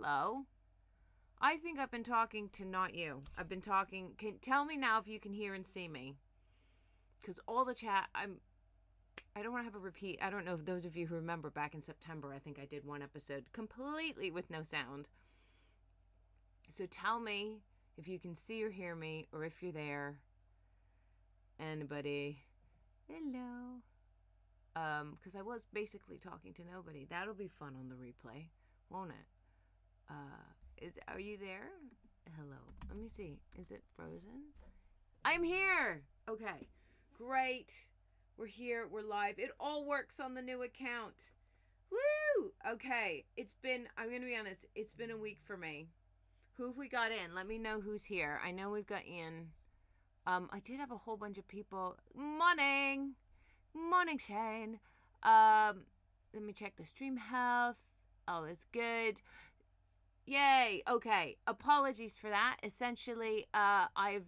hello. I think I've been talking to not you. I've been talking. Tell me now if you can hear and see me. Because all the chat, I don't want to have a repeat. I don't know if those of you who remember back in September, I think I did one episode completely with no sound. So tell me if you can see or hear me, or if you're there. Anybody? Hello. Because I was basically talking to nobody. That'll be fun on the replay, won't it? Are you there? Hello. Let me see. Is it frozen? I'm here. Okay. Great. We're here. We're live. It all works on the new account. Woo! Okay. I'm going to be honest, it's been a week for me. Who have we got in? Let me know who's here. I know we've got Ian. I did have a whole bunch of people. Morning. Morning, Shane. Let me check the stream health. All is good. Yay. Okay. Apologies for that. Essentially,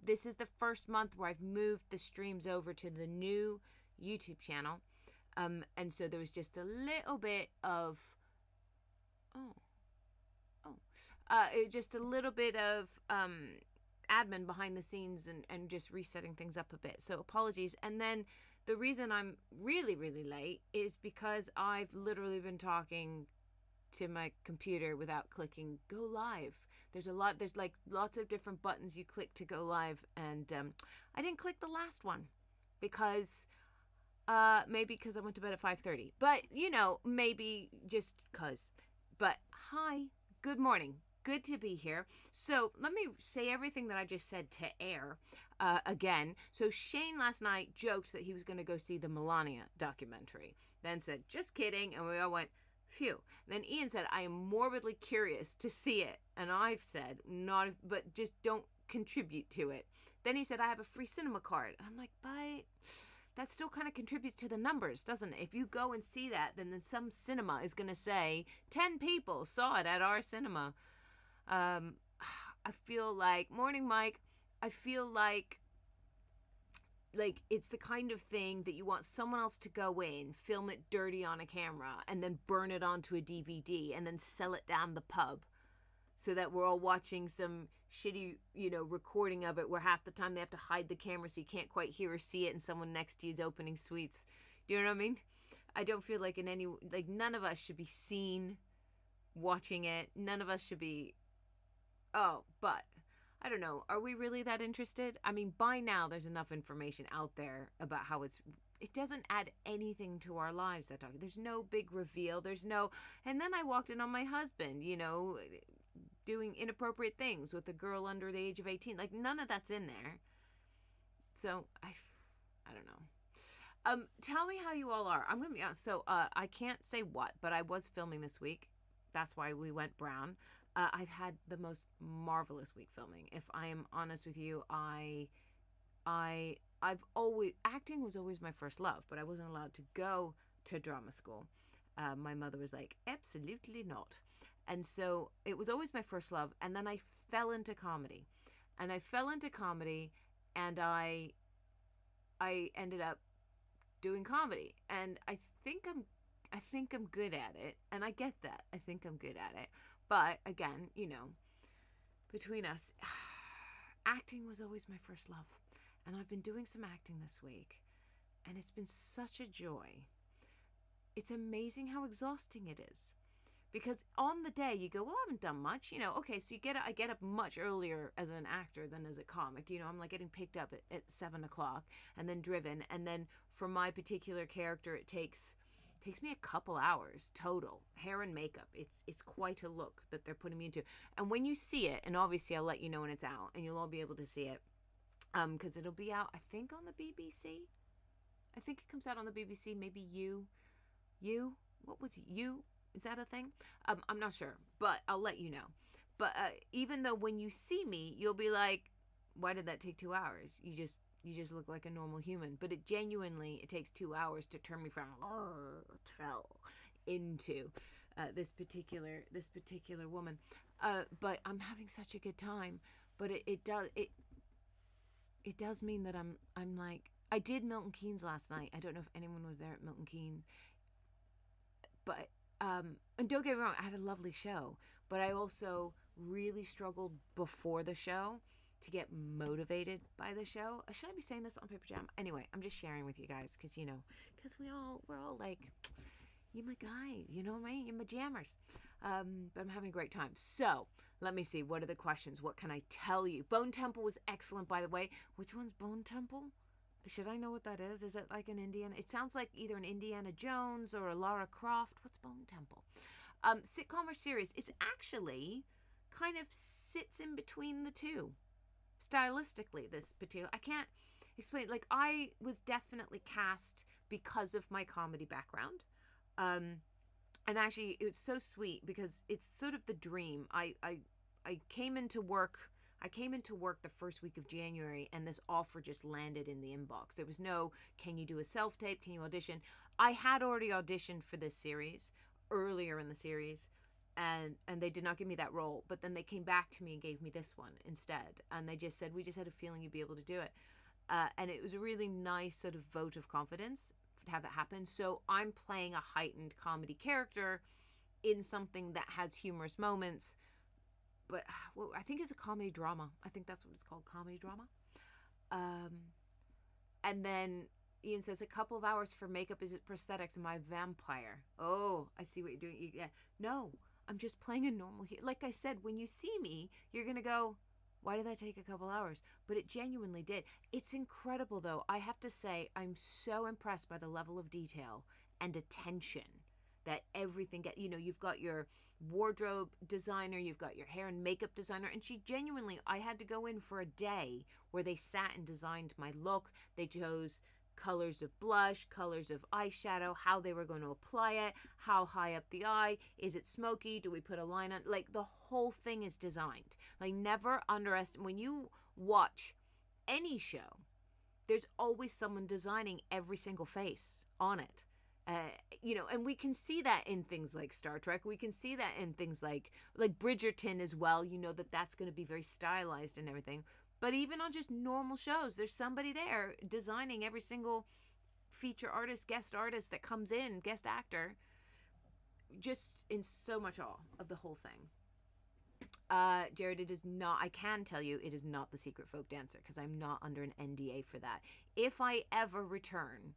this is the first month where I've moved the streams over to the new YouTube channel. And so there was just a little bit of just a little bit of admin behind the scenes and just resetting things up a bit. So apologies. And then the reason I'm really, really late is because I've literally been talking to my computer without clicking go live. There's like lots of different buttons you click to go live, and I didn't click the last one because maybe because I went to bed at 5:30, but maybe just cause. But hi, good morning, good to be here. So let me say everything that I just said to air again. So Shane last night joked that he was going to go see the Melania documentary, then said just kidding, and we all went phew. Then Ian said, I am morbidly curious to see it. And I've said, but just don't contribute to it. Then he said, I have a free cinema card. And I'm like, but that still kind of contributes to the numbers, doesn't it? If you go and see that, then some cinema is going to say 10 people saw it at our cinema. I feel like, morning, Mike. I feel like it's the kind of thing that you want someone else to go in, film it dirty on a camera, and then burn it onto a DVD and then sell it down the pub so that we're all watching some shitty, recording of it where half the time they have to hide the camera so you can't quite hear or see it and someone next to you is opening sweets. Do you know what I mean? I don't feel like none of us should be seen watching it. None of us should be... but... I don't know. Are we really that interested? I mean, by now there's enough information out there about how it doesn't add anything to our lives, that talk. There's no big reveal. And then I walked in on my husband, doing inappropriate things with a girl under the age of 18. Like, none of that's in there. So, I don't know. Tell me how you all are. I'm going to be honest. So, I can't say what, but I was filming this week. That's why we went brown. I've had the most marvelous week filming. If I am honest with you, acting was always my first love, but I wasn't allowed to go to drama school. My mother was like, absolutely not. And so it was always my first love. And then I fell into comedy, and I ended up doing comedy, and I think I'm good at it, and I get that. I think I'm good at it. But again, between us, acting was always my first love. And I've been doing some acting this week, and it's been such a joy. It's amazing how exhausting it is. Because on the day you go, well, I haven't done much, okay, so I get up much earlier as an actor than as a comic. I'm like getting picked up at 7:00 and then driven. And then for my particular character, it takes me a couple hours total, hair and makeup. It's quite a look that they're putting me into. And when you see it, and obviously I'll let you know when it's out, and you'll all be able to see it, because it'll be out, I think, on the BBC. I think it comes out on the BBC. Maybe what was you? Is that a thing? I'm not sure, but I'll let you know. But even though when you see me, you'll be like, why did that take 2 hours? You just look like a normal human. But it takes 2 hours to turn me from troll into this particular woman. But I'm having such a good time. But it does mean that I'm like, I did Milton Keynes last night. I don't know if anyone was there at Milton Keynes. But and don't get me wrong, I had a lovely show. but I also really struggled before the show to get motivated by the show. Should I be saying this on Paper Jam? Anyway, I'm just sharing with you guys because, because we're all like, you're my guy, you know what I mean? You're my jammers. But I'm having a great time. So let me see. What are the questions? What can I tell you? Bone Temple was excellent, by the way. Which one's Bone Temple? Should I know what that is? Is it like an Indiana? It sounds like either an Indiana Jones or a Lara Croft. What's Bone Temple? Sitcom or series? It's actually kind of sits in between the two. Stylistically, this particular, I can't explain. Like, I was definitely cast because of my comedy background. And actually, it's so sweet because it's sort of the dream. I came into work. I came into work the first week of January, and this offer just landed in the inbox. There was no, can you do a self-tape? Can you audition? I had already auditioned for this series earlier in the series, and they did not give me that role. But then they came back to me and gave me this one instead. And they just said, we just had a feeling you'd be able to do it. And it was a really nice sort of vote of confidence to have that happen. So I'm playing a heightened comedy character in something that has humorous moments. But well, I think it's a comedy drama. I think that's what it's called, comedy drama. And then Ian says, a couple of hours for makeup. Is it prosthetics? Am I a vampire? Oh, I see what you're doing. Yeah. No, I'm just playing a normal. Like I said, when you see me, you're going to go, why did that take a couple hours? But it genuinely did. It's incredible, though. I have to say, I'm so impressed by the level of detail and attention that everything you've got your wardrobe designer, you've got your hair and makeup designer, and she genuinely, I had to go in for a day where they sat and designed my look. They chose colors of blush, colors of eyeshadow, how they were going to apply it, how high up the eye, is it smoky, do we put a line on, like the whole thing is designed. Like, never underestimate, when you watch any show, there's always someone designing every single face on it. And we can see that in things like Star Trek. We can see that in things like Bridgerton as well. That's going to be very stylized and everything. But even on just normal shows, there's somebody there designing every single feature artist, guest artist that comes in, guest actor, just in so much awe of the whole thing. Jared, it is not, I can tell you, it is not The Secret Folk Dancer because I'm not under an NDA for that. If I ever return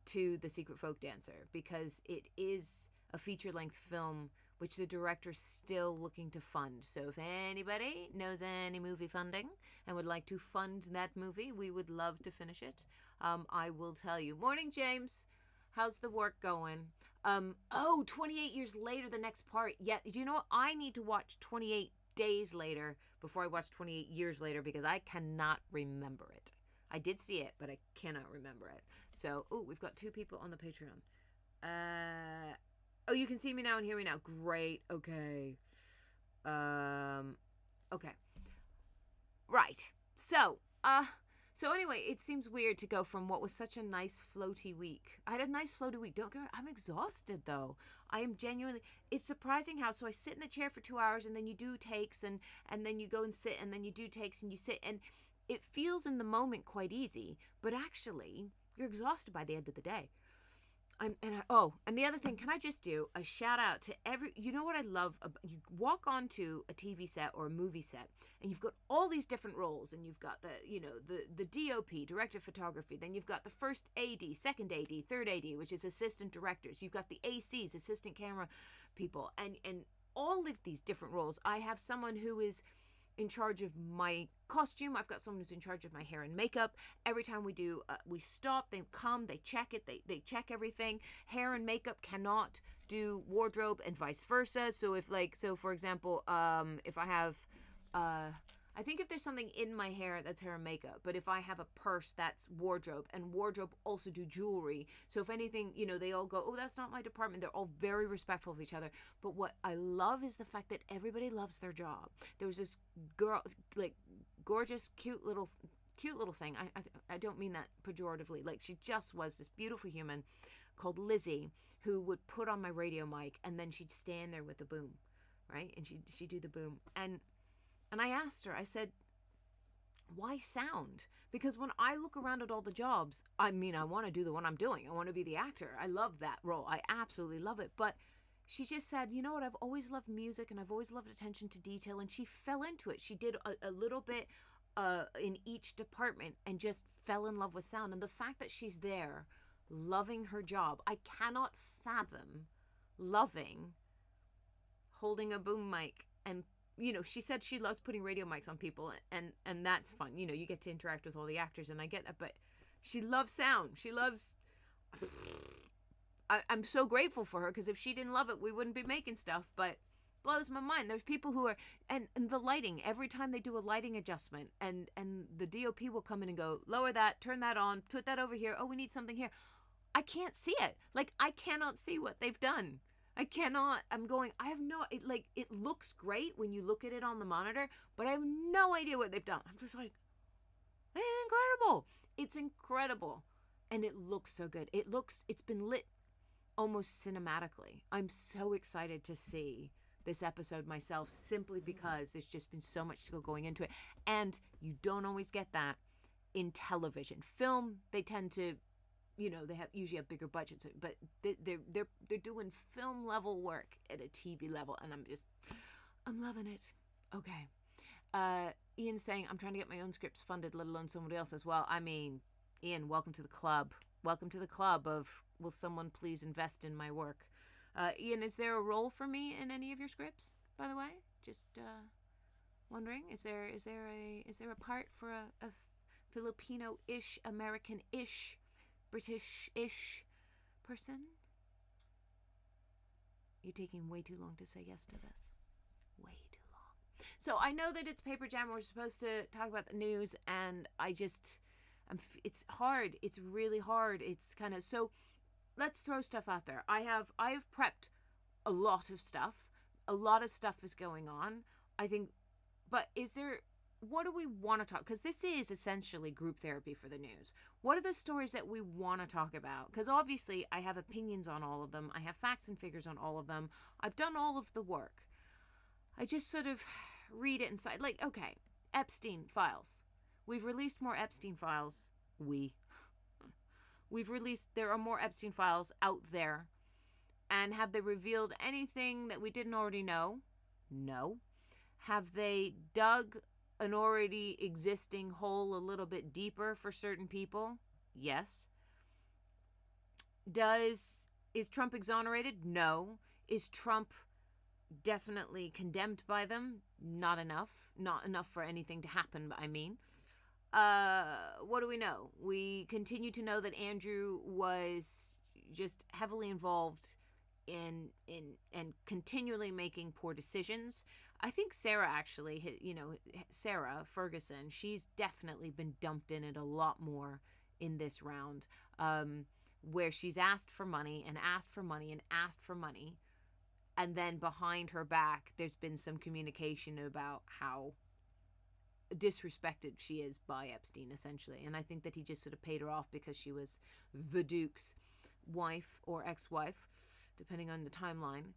to The Secret Folk Dancer, because it is a feature-length film which the director's still looking to fund. So if anybody knows any movie funding and would like to fund that movie, we would love to finish it. I will tell you. Morning, James. How's the work going? 28 years later, the next part. Yeah, do you know what? I need to watch 28 days later before I watch 28 years later because I cannot remember it. I did see it, but I cannot remember it. So, we've got 2 people on the Patreon. You can see me now and hear me now. Great. Okay. Okay. Right. So anyway, it seems weird to go from what was such a nice floaty week. I had a nice floaty week. Don't get me wrong, I'm exhausted though. I am genuinely, it's surprising how, so I sit in the chair for 2 hours and then you do takes and then you go and sit and then you do takes and you sit, and it feels in the moment quite easy, but actually you're exhausted by the end of the day. And the other thing, can I just do a shout out to you know what I love? You walk onto a TV set or a movie set and you've got all these different roles, and you've got the DOP, director of photography, then you've got the first AD, second AD, third AD, which is assistant directors. You've got the ACs, assistant camera people, and all of these different roles. I have someone who is in charge of my costume. I've got someone who's in charge of my hair and makeup. Every time we do, we stop, they come, they check it, they check everything. Hair and makeup cannot do wardrobe and vice versa. So for example, if I have, I think if there's something in my hair, that's hair and makeup. But if I have a purse, that's wardrobe. And wardrobe also do jewelry. So if anything, they all go, oh, that's not my department. They're all very respectful of each other. But what I love is the fact that everybody loves their job. There was this girl, gorgeous, cute little thing. I don't mean that pejoratively. She just was this beautiful human called Lizzie, who would put on my radio mic and then she'd stand there with the boom, right? And she'd do the boom. And I asked her, I said, why sound? Because when I look around at all the jobs, I want to do the one I'm doing. I want to be the actor. I love that role. I absolutely love it. But she just said, you know what, I've always loved music and I've always loved attention to detail. And she fell into it. She did a little bit in each department and just fell in love with sound. And the fact that she's there loving her job, I cannot fathom loving holding a boom mic. And she said she loves putting radio mics on people, and that's fun. You get to interact with all the actors, and I get that, but she loves sound. She loves I'm so grateful for her, because if she didn't love it, we wouldn't be making stuff. But blows my mind. There's people who are, and the lighting, every time they do a lighting adjustment, and the DOP will come in and go, lower that, turn that on, put that over here. Oh, we need something here. I can't see it. Like, I cannot see what they've done. I cannot. It looks great when you look at it on the monitor, but I have no idea what they've done. I'm just like, it's incredible. It's incredible. And it looks so good. It's been lit almost cinematically. I'm so excited to see this episode myself, simply because there's just been so much skill going into it. And you don't always get that in television. Film, they tend to, they usually have bigger budgets, but they're doing film level work at a TV level, and I'm loving it. Okay. Ian's saying, I'm trying to get my own scripts funded, let alone somebody else as well. I mean, Ian, welcome to the club. Welcome to the club of, will someone please invest in my work? Ian, is there a role for me in any of your scripts, by the way? Just wondering, is there a part for a Filipino-ish, American-ish, British-ish person? You're taking way too long to say yes to this. Way too long. So I know that it's Paper Jam. We're supposed to talk about the news, and it's hard. It's really hard. It's kind of, so let's throw stuff out there. I have prepped a lot of stuff. A lot of stuff is going on, I think. But what do we want to talk? Because this is essentially group therapy for the news. What are the stories that we want to talk about? Because obviously I have opinions on all of them. I have facts and figures on all of them. I've done all of the work. I just sort of read it inside. Like, okay, Epstein files. We've released more Epstein files. There are more Epstein files out there. And have they revealed anything that we didn't already know? No. Have they dug an already existing hole a little bit deeper for certain people? Yes. Is Trump exonerated? No. Is Trump definitely condemned by them? Not enough. Not enough for anything to happen, I mean. What do we know? We continue to know that Andrew was just heavily involved in and continually making poor decisions. I think Sarah actually, Sarah Ferguson, she's definitely been dumped in it a lot more in this round, where she's asked for money and asked for money and asked for money. And then behind her back, there's been some communication about how disrespected she is by Epstein, essentially. And I think that he just sort of paid her off because she was the Duke's wife or ex-wife, depending on the timeline.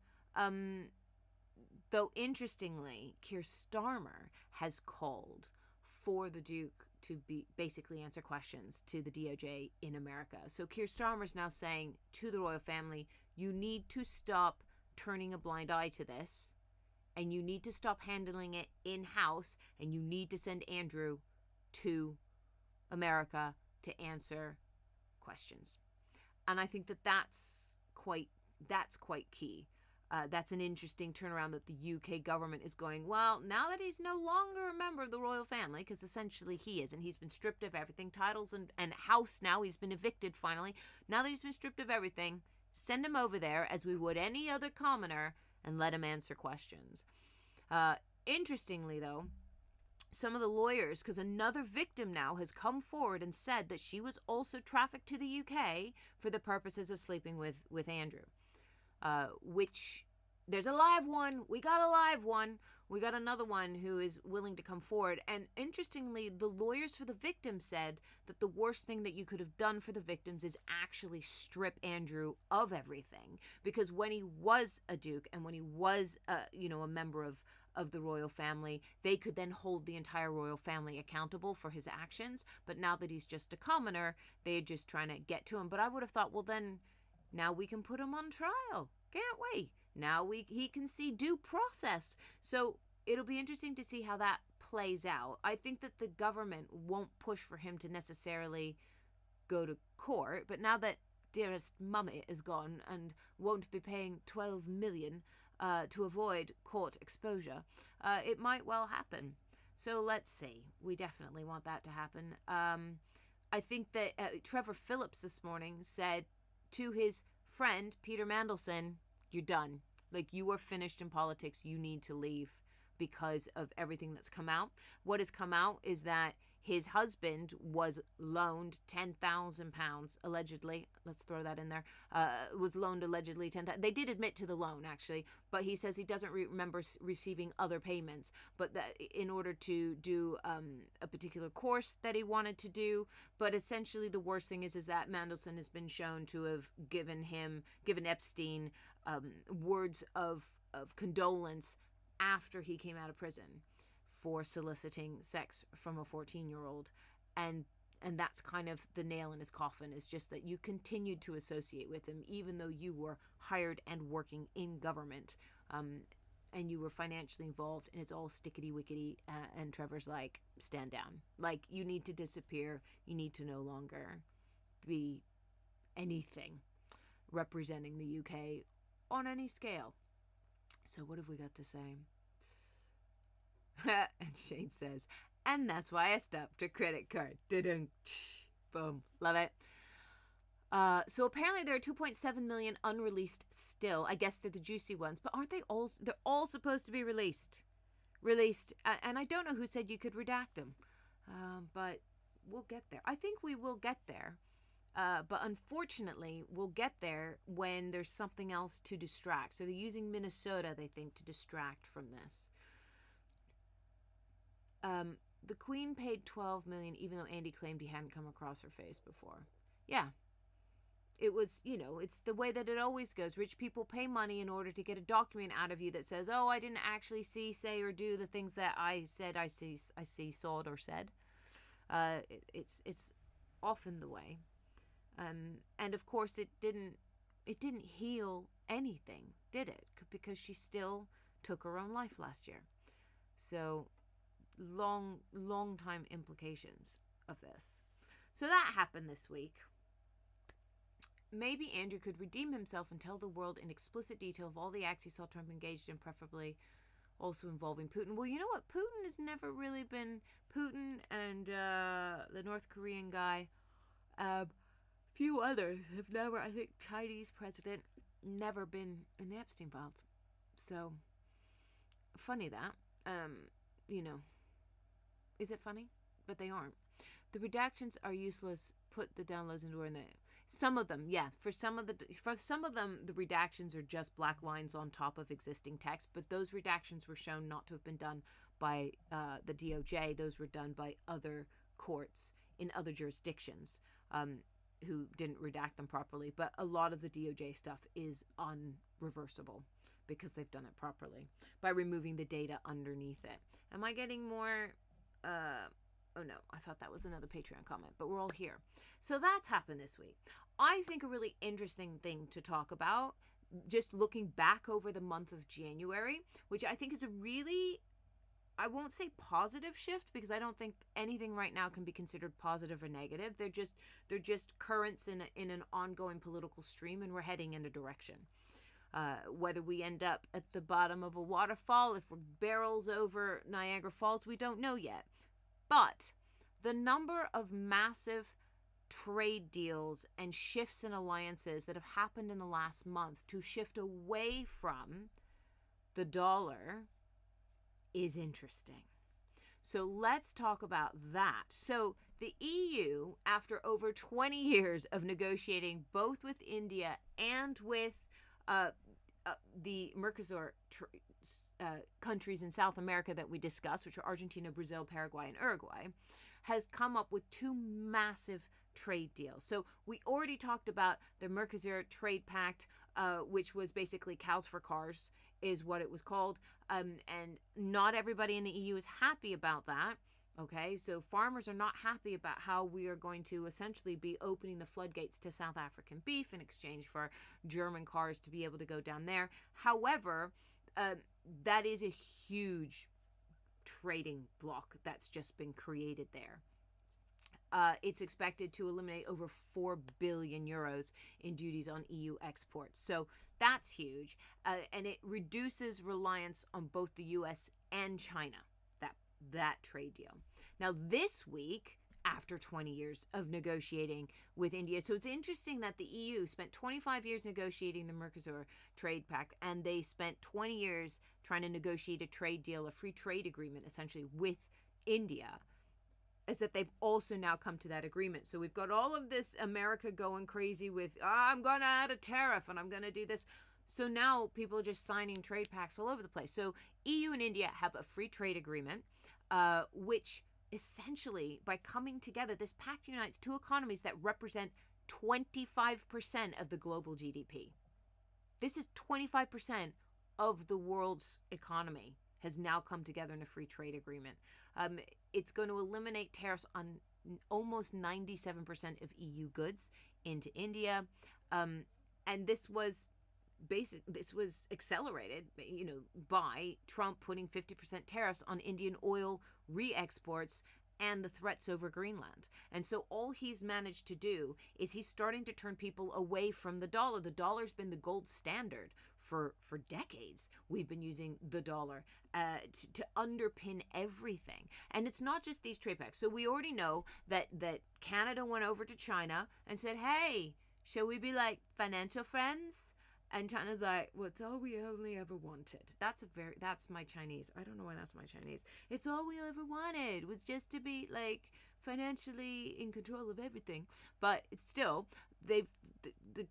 Though, interestingly, Keir Starmer has called for the Duke to basically answer questions to the DOJ in America. So Keir Starmer's now saying to the royal family, you need to stop turning a blind eye to this, and you need to stop handling it in-house, and you need to send Andrew to America to answer questions. And I think that that's quite key. That's an interesting turnaround that the UK government is going, well, now that he's no longer a member of the royal family, because essentially he is, and he's been stripped of everything, titles and house now, he's been evicted finally. Now that he's been stripped of everything, send him over there as we would any other commoner and let him answer questions. Interestingly, though, some of the lawyers, because another victim now has come forward and said that she was also trafficked to the UK for the purposes of sleeping with Andrew. Which, there's a live one. We got a live one. We got another one who is willing to come forward. And interestingly, the lawyers for the victims said that the worst thing that you could have done for the victims is actually strip Andrew of everything. Because when he was a duke and when he was a member of the royal family, they could then hold the entire royal family accountable for his actions. But now that he's just a commoner, they're just trying to get to him. But I would have thought, well, then now we can put him on trial. Can't we? Now he can see due process. So it'll be interesting to see how that plays out. I think that the government won't push for him to necessarily go to court, but now that dearest mummy is gone and won't be paying 12 million to avoid court exposure, it might well happen. So let's see. We definitely want that to happen. I think that Trevor Phillips this morning said to his friend Peter Mandelson, "You're done. Like, you are finished in politics. You need to leave because of everything that's come out." What has come out is that his husband was loaned £10,000 allegedly. Let's throw that in there. Was loaned allegedly 10,000. They did admit to the loan actually, but he says he doesn't remember receiving other payments. But that in order to do a particular course that he wanted to do. But essentially, the worst thing is that Mandelson has been shown to have given Epstein words of condolence after he came out of prison for soliciting sex from a 14-year-old, and that's kind of the nail in his coffin, is just that you continued to associate with him even though you were hired and working in government, and you were financially involved, and it's all stickety-wickety, and Trevor's like, stand down. Like, you need to disappear. You need to no longer be anything representing the UK on any scale. So what have we got to say? And Shane says, and that's why I stopped a credit card. Boom. Love it. So apparently there are 2.7 million unreleased still. I guess they're the juicy ones, but aren't they all? They're all supposed to be released. And I don't know who said you could redact them, but we'll get there. I think we will get there. But unfortunately, we'll get there when there's something else to distract. So they're using Minnesota, they think, to distract from this. The Queen paid $12 million, even though Andy claimed he hadn't come across her face before. Yeah. It was, it's the way that it always goes. Rich people pay money in order to get a document out of you that says, oh, I didn't actually see, say, or do the things that I said I see, saw, or said. It's often the way. And of course it didn't heal anything, did it? Because she still took her own life last year. So long time implications of this. So that happened this week. Maybe Andrew could redeem himself and tell the world in explicit detail of all the acts he saw Trump engaged in, preferably also involving Putin. Well, you know what? Putin has never really been... Putin and the North Korean guy, few others have never, I think Chinese president, never been in the Epstein files. So, funny that. Is it funny? But they aren't. The redactions are useless. Put the downloads into in the... Some of them, yeah. For some of them, the redactions are just black lines on top of existing text. But those redactions were shown not to have been done by the DOJ. Those were done by other courts in other jurisdictions who didn't redact them properly. But a lot of the DOJ stuff is unreversible because they've done it properly by removing the data underneath it. Am I getting more... oh no, I thought that was another Patreon comment, but we're all here. So that's happened this week. I think a really interesting thing to talk about, just looking back over the month of January, which I think is a really, I won't say positive shift, because I don't think anything right now can be considered positive or negative. They're just currents in an ongoing political stream, and we're heading in a direction. Whether we end up at the bottom of a waterfall, if we're barrels over Niagara Falls, we don't know yet. But the number of massive trade deals and shifts in alliances that have happened in the last month to shift away from the dollar is interesting. So let's talk about that. So the EU, after over 20 years of negotiating both with India and with the Mercosur countries in South America that we discussed, which are Argentina, Brazil, Paraguay, and Uruguay, has come up with two massive trade deals. So we already talked about the Mercosur Trade Pact, which was basically cows for cars, is what it was called. And not everybody in the EU is happy about that. Okay, so farmers are not happy about how we are going to essentially be opening the floodgates to South African beef in exchange for German cars to be able to go down there. However, that is a huge trading block that's just been created there. It's expected to eliminate over 4 billion euros in duties on EU exports. So that's huge. And it reduces reliance on both the US and China, that trade deal. Now, this week, after 20 years of negotiating with India, so it's interesting that the EU spent 25 years negotiating the Mercosur trade pact, and they spent 20 years trying to negotiate a trade deal, a free trade agreement, essentially, with India. Is that they've also now come to that agreement. So we've got all of this America going crazy with, I'm going to add a tariff and I'm going to do this. So now people are just signing trade pacts all over the place. So EU and India have a free trade agreement, which essentially, by coming together, this pact unites two economies that represent 25% of the global GDP. This is 25% of the world's economy has now come together in a free trade agreement. It's going to eliminate tariffs on almost 97% of EU goods into India. And this was accelerated, by Trump putting 50% tariffs on Indian oil re-exports and the threats over Greenland. And so all he's managed to do is he's starting to turn people away from the dollar. The dollar's been the gold standard for decades. We've been using the dollar to underpin everything. And it's not just these trade pacts. So we already know that Canada went over to China and said, hey, shall we be like financial friends? And China's like, well, it's all we only ever wanted. That's my Chinese. I don't know why that's my Chinese. It's all we ever wanted was just to be like financially in control of everything. But it's still, the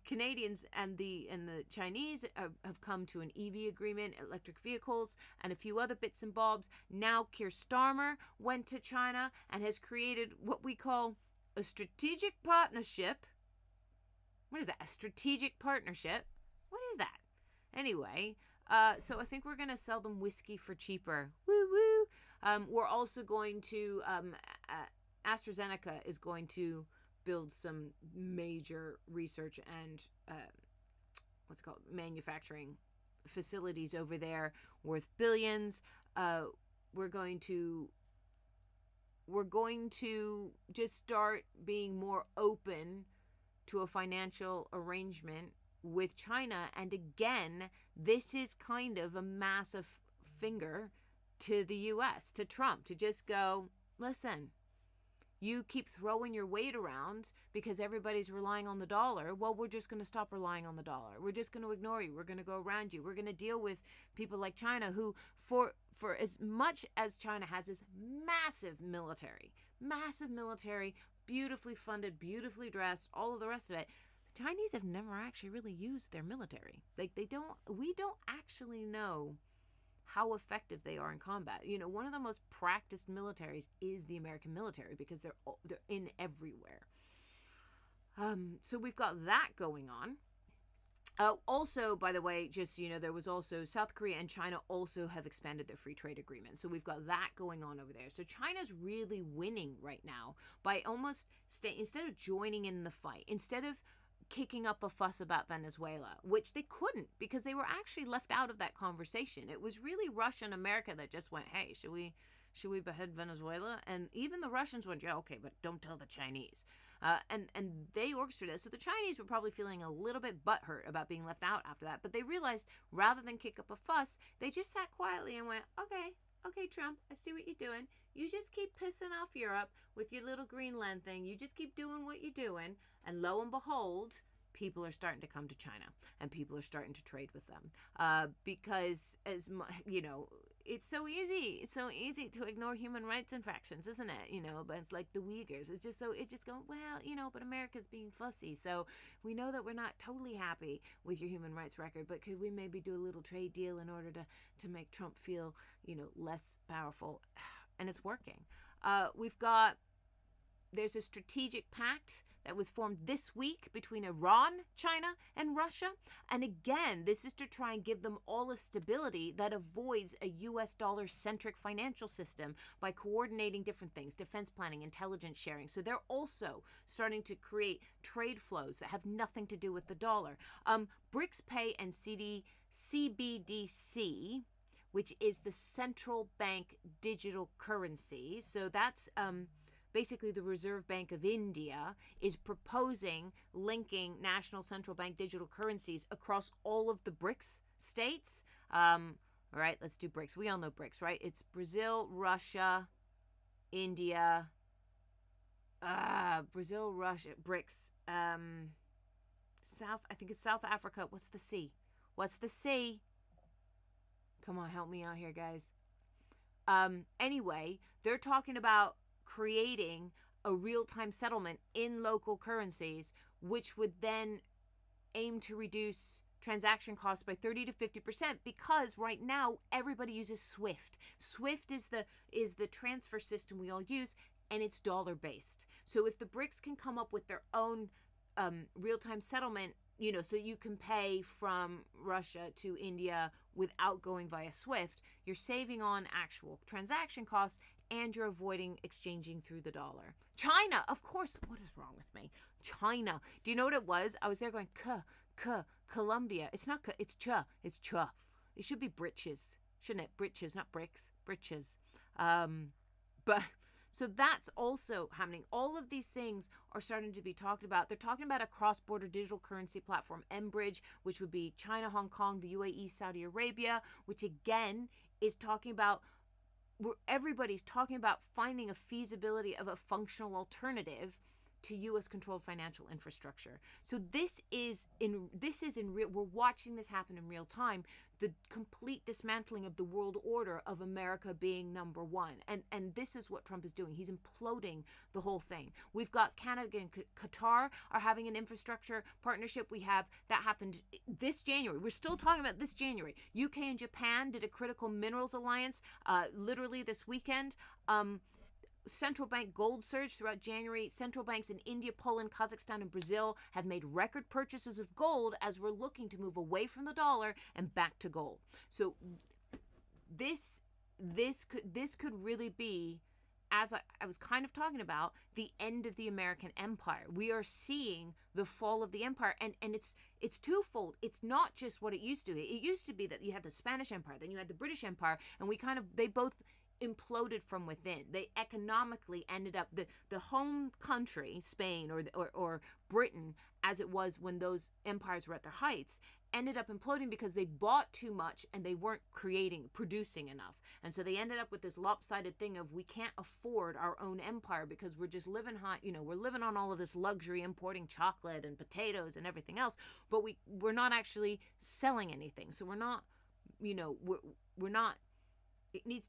Canadians and the Chinese have come to an EV agreement, electric vehicles, and a few other bits and bobs. Now Keir Starmer went to China and has created what we call a strategic partnership. What is that? A strategic partnership? What is that? Anyway, so I think we're going to sell them whiskey for cheaper. Woo woo. We're also going to, AstraZeneca is going to build some major research and, manufacturing facilities over there worth billions. We're going to just start being more open to a financial arrangement with China. And again, this is kind of a massive finger to the US, to Trump, to just go, listen, you keep throwing your weight around because everybody's relying on the dollar. Well, we're just going to stop relying on the dollar. We're just going to ignore you. We're going to go around you. We're going to deal with people like China who, for as much as China has this massive military, beautifully funded, beautifully dressed, all of the rest of it, the Chinese have never actually really used their military. Like we don't actually know how effective they are in combat. One of the most practiced militaries is the American military because they're in everywhere. So we've got that going on. Also, by the way, just there was also South Korea and China also have expanded their free trade agreement. So we've got that going on over there. So China's really winning right now by almost instead of joining in the fight, instead of kicking up a fuss about Venezuela, which they couldn't because they were actually left out of that conversation. It was really Russia and America that just went, hey, should we behead Venezuela? And even the Russians went, yeah, okay, but don't tell the Chinese. And they orchestrated it. So the Chinese were probably feeling a little bit butthurt about being left out after that. But they realized rather than kick up a fuss, they just sat quietly and went, okay, Trump, I see what you're doing. You just keep pissing off Europe with your little Greenland thing. You just keep doing what you're doing. And lo and behold, people are starting to come to China and people are starting to trade with them. Because it's so easy. It's so easy to ignore human rights infractions, isn't it? But it's like the Uyghurs. It's just going, well, but America's being fussy. So we know that we're not totally happy with your human rights record, but could we maybe do a little trade deal in order to make Trump feel, less powerful? And it's working. There's a strategic pact that was formed this week between Iran, China, and Russia. And again, this is to try and give them all a stability that avoids a US dollar-centric financial system by coordinating different things, defense planning, intelligence sharing. So they're also starting to create trade flows that have nothing to do with the dollar. BRICS Pay and CBDC, which is the central bank digital currency. So that's basically the Reserve Bank of India is proposing linking national central bank digital currencies across all of the BRICS states. All right, let's do BRICS. We all know BRICS, right? It's Brazil, Russia, India, Brazil, Russia, BRICS, I think it's South Africa. What's the C? What's the C? Come on, help me out here, guys. Anyway, they're talking about creating a real-time settlement in local currencies, which would then aim to reduce transaction costs by 30 to 50%, because right now everybody uses Swift. Swift is the transfer system we all use, and it's dollar-based. So if the BRICS can come up with their own real-time settlement, so you can pay from Russia to India without going via Swift, you're saving on actual transaction costs and you're avoiding exchanging through the dollar. China, of course. What is wrong with me? China. Do you know what it was? I was there going, Colombia. It's not it's cha. It's cha. It should be britches, shouldn't it? Britches, not bricks. Britches. But so that's also happening. All of these things are starting to be talked about. They're talking about a cross-border digital currency platform, mBridge, which would be China, Hong Kong, the UAE, Saudi Arabia, which again is talking about, where everybody's talking about finding a feasibility of a functional alternative to U.S.-controlled financial infrastructure. So we're watching this happen in real time, the complete dismantling of the world order of America being number one. And this is what Trump is doing. He's imploding the whole thing. We've got Canada and Qatar are having an infrastructure partnership. That happened this January. We're still talking about this January. UK and Japan did a critical minerals alliance literally this weekend. Central bank gold surge throughout January. Central banks in India, Poland, Kazakhstan, and Brazil have made record purchases of gold as we're looking to move away from the dollar and back to gold. So this could really be, as I was kind of talking about, the end of the American empire. We are seeing the fall of the empire, and it's twofold. It's not just what it used to be. It used to be that you had the Spanish Empire, then you had the British Empire, and they both imploded from within. They economically ended up, the home country, Spain or Britain, as it was when those empires were at their heights, ended up imploding because they bought too much and they weren't producing enough. And so they ended up with this lopsided thing of, we can't afford our own empire because we're just living high, we're living on all of this luxury, importing chocolate and potatoes and everything else, but we're not actually selling anything. So we're not, we're not, it needs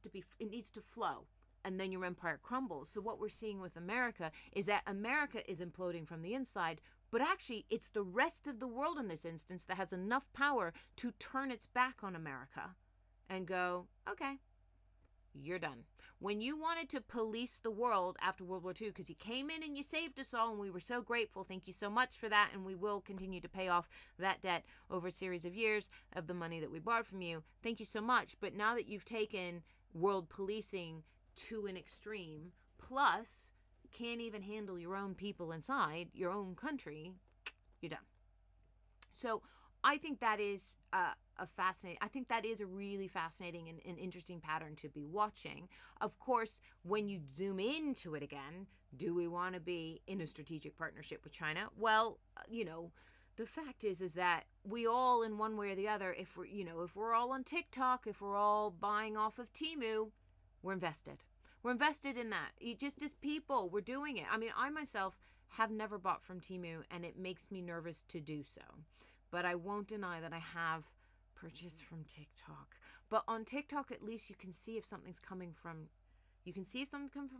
to flow, and then your empire crumbles. So what we're seeing with America is that America is imploding from the inside, but actually it's the rest of the world in this instance that has enough power to turn its back on America and go, okay, you're done. When you wanted to police the world after World War II, because you came in and you saved us all, and we were so grateful, thank you so much for that, and we will continue to pay off that debt over a series of years of the money that we borrowed from you. Thank you so much. But now that you've taken world policing to an extreme, plus can't even handle your own people inside your own country, you're done. So I think that is a really fascinating and interesting pattern to be watching. Of course, when you zoom into it again, do we want to be in a strategic partnership with China? Well, the fact is that we all, in one way or the other, if we're all on TikTok, if we're all buying off of Temu, we're invested. We're invested in that. Just as people, we're doing it. I mean, I myself have never bought from Temu, and it makes me nervous to do so. But I won't deny that I have purchased from TikTok. But on TikTok, at least you can see if something's coming from,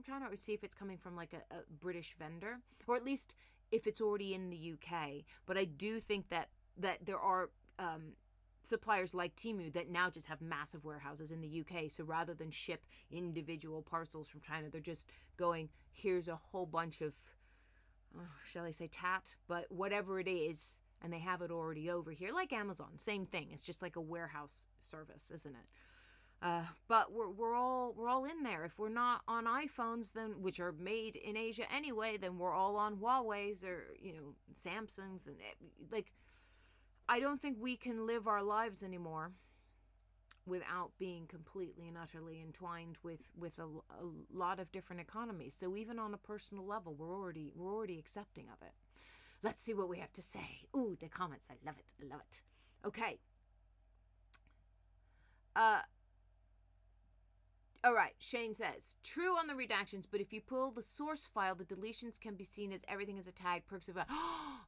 China, or see if it's coming from like a British vendor, or at least if it's already in the UK. But I do think that there are suppliers like Temu that now just have massive warehouses in the UK. So rather than ship individual parcels from China, they're just going, here's a whole bunch of shall I say tat, but whatever it is, and they have it already over here, like Amazon, same thing. It's just like a warehouse service, isn't it? But we're all in there. If we're not on iPhones, then which are made in Asia anyway, then we're all on Huawei's or Samsungs, and like I don't think we can live our lives anymore without being completely and utterly entwined with a lot of different economies. So even on a personal level, we're already accepting of it. Let's see what we have to say. Ooh, the comments. I love it. Okay. All right, Shane says, true on the redactions, but if you pull the source file, the deletions can be seen as everything as a tag, perks of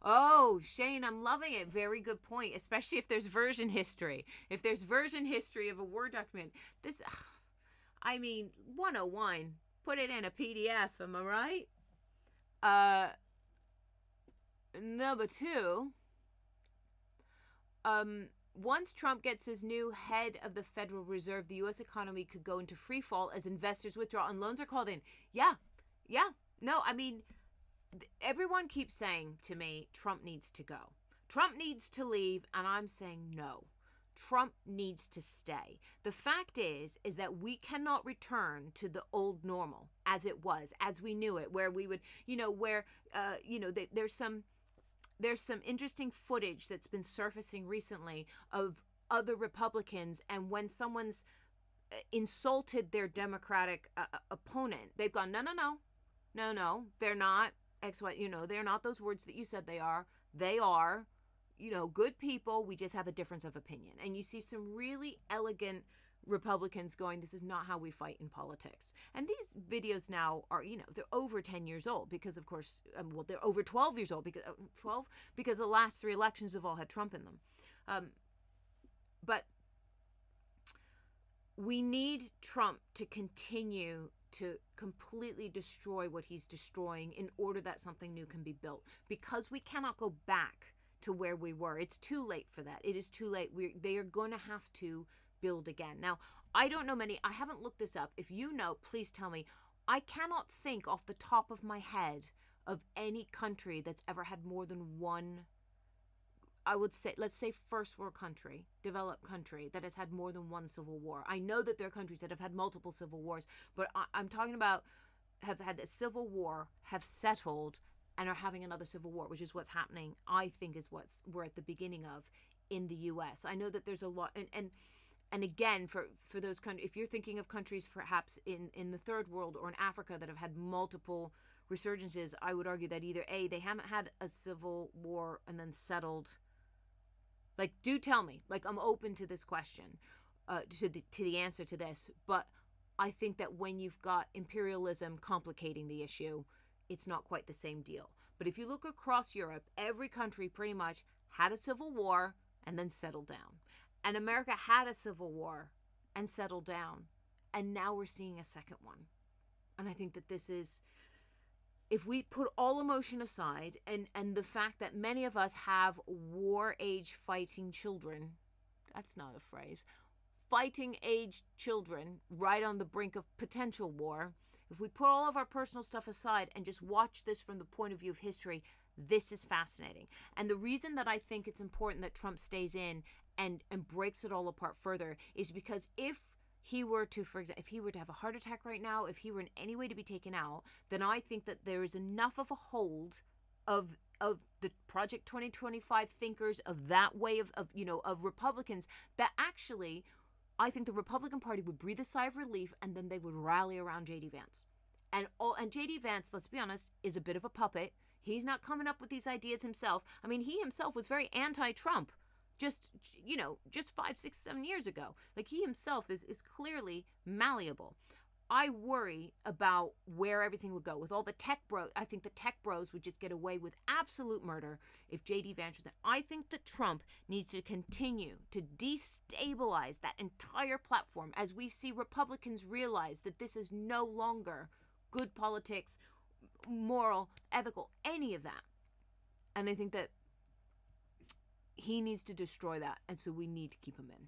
Oh, Shane, I'm loving it. Very good point, especially if there's version history. If there's version history of a Word document, this, I mean, 101, put it in a PDF, am I right? Number two, once Trump gets his new head of the Federal Reserve, the U.S. economy could go into free fall as investors withdraw and loans are called in. Yeah. No, I mean, everyone keeps saying to me, Trump needs to go. Trump needs to leave, and I'm saying no. Trump needs to stay. The fact is that we cannot return to the old normal as it was, as we knew it, where we would, there's some interesting footage that's been surfacing recently of other Republicans, and when someone's insulted their Democratic opponent, they've gone, no, they're not they're not those words that you said they are. They are, good people. We just have a difference of opinion. And you see some really elegant Republicans going, this is not how we fight in politics. And these videos now are, they're over 10 years old because, of course, they're over 12 years old because 12 because the last three elections have all had Trump in them. But we need Trump to continue to completely destroy what he's destroying in order that something new can be built, because we cannot go back to where we were. It's too late for that. It is too late. They are going to have to build again. Now, I don't know many. I haven't looked this up. If you know, please tell me. I cannot think off the top of my head of any country that's ever had more than one, I would say, let's say first world country, developed country, that has had more than one civil war. I know that there are countries that have had multiple civil wars, but I'm talking about have had a civil war, have settled, and are having another civil war, which is what's happening, I think is what's we're at the beginning of in the U.S. I know that there's a lot, and again, for those countries, if you're thinking of countries perhaps in the third world or in Africa that have had multiple resurgences, I would argue that either A, they haven't had a civil war and then settled. Like, do tell me. Like, I'm open to this question, to the answer to this. But I think that when you've got imperialism complicating the issue, it's not quite the same deal. But if you look across Europe, every country pretty much had a civil war and then settled down. And America had a civil war and settled down. And now we're seeing a second one. And I think that this is, if we put all emotion aside and the fact that many of us have war age fighting children, that's not a phrase, fighting age children right on the brink of potential war, if we put all of our personal stuff aside and just watch this from the point of view of history, this is fascinating. And the reason that I think it's important that Trump stays in and breaks it all apart further is because if he were to, for example, if he were to have a heart attack right now, if he were in any way to be taken out, then I think that there is enough of a hold of the Project 2025 thinkers, of that way of Republicans, that actually I think the Republican Party would breathe a sigh of relief, and then they would rally around J.D. Vance. And J.D. Vance, let's be honest, is a bit of a puppet. He's not coming up with these ideas himself. I mean, he himself was very anti-Trump just 5, 6, 7 years ago. Like, he himself is clearly malleable. I worry about where everything would go with all the tech bros. I think the tech bros would just get away with absolute murder if J.D. Vance was there. I think that Trump needs to continue to destabilize that entire platform as we see Republicans realize that this is no longer good politics, moral, ethical, any of that. And I think that he needs to destroy that, and so we need to keep him in.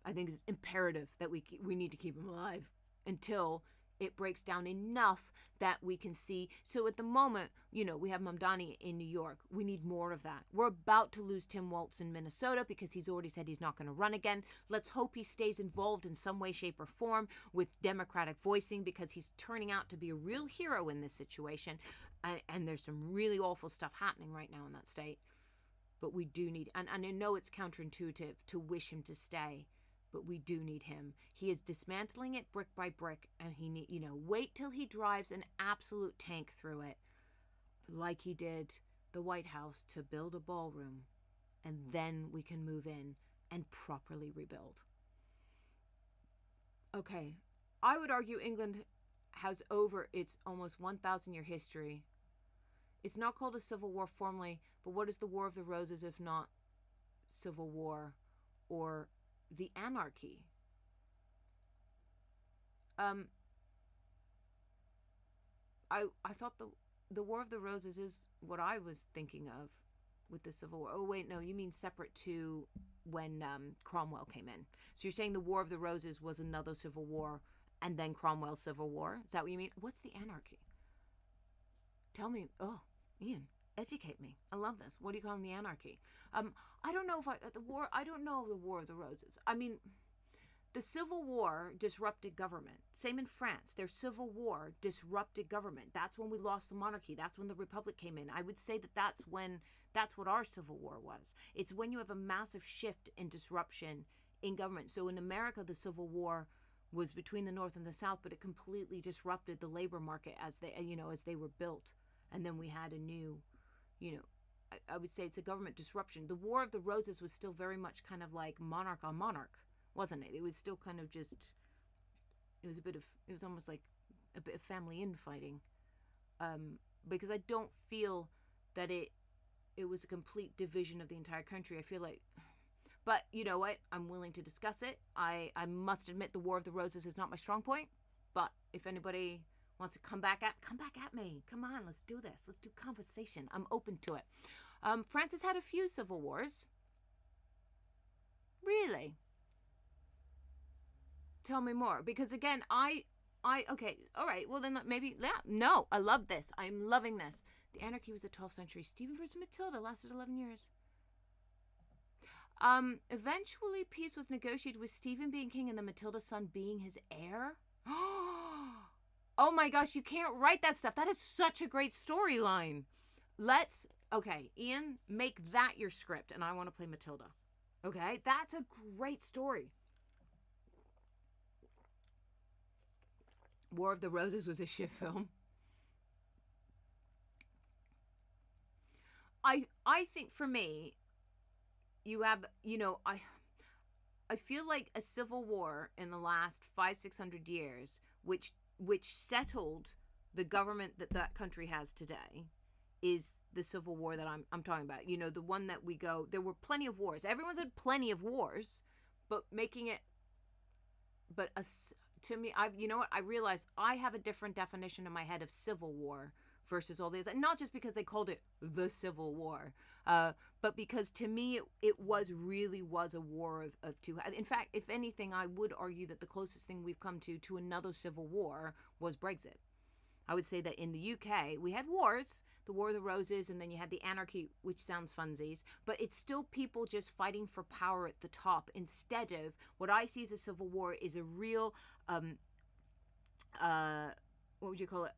I think it's imperative that we need to keep him alive until it breaks down enough that we can see. So at the moment, we have Mamdani in New York. We need more of that. We're about to lose Tim Walz in Minnesota because he's already said he's not going to run again. Let's hope he stays involved in some way, shape, or form with Democratic voicing, because he's turning out to be a real hero in this situation. And there's some really awful stuff happening right now in that state. But we do need, and I know it's counterintuitive to wish him to stay, but we do need him. He is dismantling it brick by brick, and wait till he drives an absolute tank through it, like he did the White House, to build a ballroom, and then we can move in and properly rebuild. Okay, I would argue England has over its almost 1,000-year history. It's not called a civil war formally, but what is the War of the Roses if not civil war or the anarchy? I thought the War of the Roses is what I was thinking of with the Civil War. Oh wait, no, you mean separate to when Cromwell came in. So you're saying the War of the Roses was another civil war and then Cromwell's civil war? Is that what you mean? What's the anarchy? Tell me. Oh, Ian, educate me. I love this. What do you call the anarchy? I don't know if I don't know the War of the Roses. I mean, the Civil War disrupted government. Same in France. Their Civil War disrupted government. That's when we lost the monarchy. That's when the Republic came in. I would say that that's what our Civil War was. It's when you have a massive shift and disruption in government. So in America, the Civil War was between the North and the South, but it completely disrupted the labor market as they were built. And then we had a new, I would say it's a government disruption. The War of the Roses was still very much kind of like monarch on monarch, wasn't it? It was still kind of just, it was almost like a bit of family infighting. Because I don't feel that it was a complete division of the entire country. I feel like, but you know what? I'm willing to discuss it. I must admit the War of the Roses is not my strong point, but if anybody wants to come back at me. Come on, let's do this. Let's do conversation. I'm open to it. France has had a few civil wars. Really? Tell me more. Because again, okay, all right, well then maybe, yeah, no, I love this. I'm loving this. The anarchy was the 12th century. Stephen versus Matilda lasted 11 years. Eventually peace was negotiated with Stephen being king and the Matilda's son being his heir. Oh my gosh, you can't write that stuff. That is such a great storyline. Okay, Ian, make that your script, and I want to play Matilda. Okay, that's a great story. War of the Roses was a shit film. I think for me, you have, I feel like a civil war in the last 500-600 years, which settled the government that country has today, is the Civil War that I'm talking about. The one that there were plenty of wars. Everyone's had plenty of wars, but to me, I realized I have a different definition in my head of Civil War versus all these. And not just because they called it the Civil War, but because to me, it really was a war of two. In fact, if anything, I would argue that the closest thing we've come to another civil war was Brexit. I would say that in the UK, we had wars, the War of the Roses, and then you had the anarchy, which sounds funsies, but it's still people just fighting for power at the top, instead of what I see as a civil war is a real, what would you call it?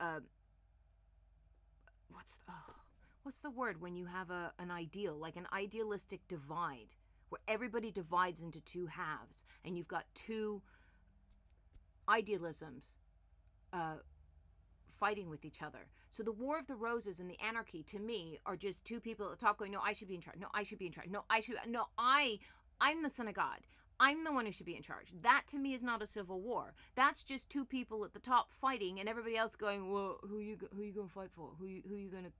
What's the word when you have an ideal, like an idealistic divide, where everybody divides into two halves, and you've got two idealisms fighting with each other. So the War of the Roses and the anarchy, to me, are just two people at the top going, no, I should be in charge. No, I should be in charge. No, I'm the son of God. I'm the one who should be in charge. That to me is not a civil war. That's just two people at the top fighting, and everybody else going, well, who you gonna fight for? Who you gonna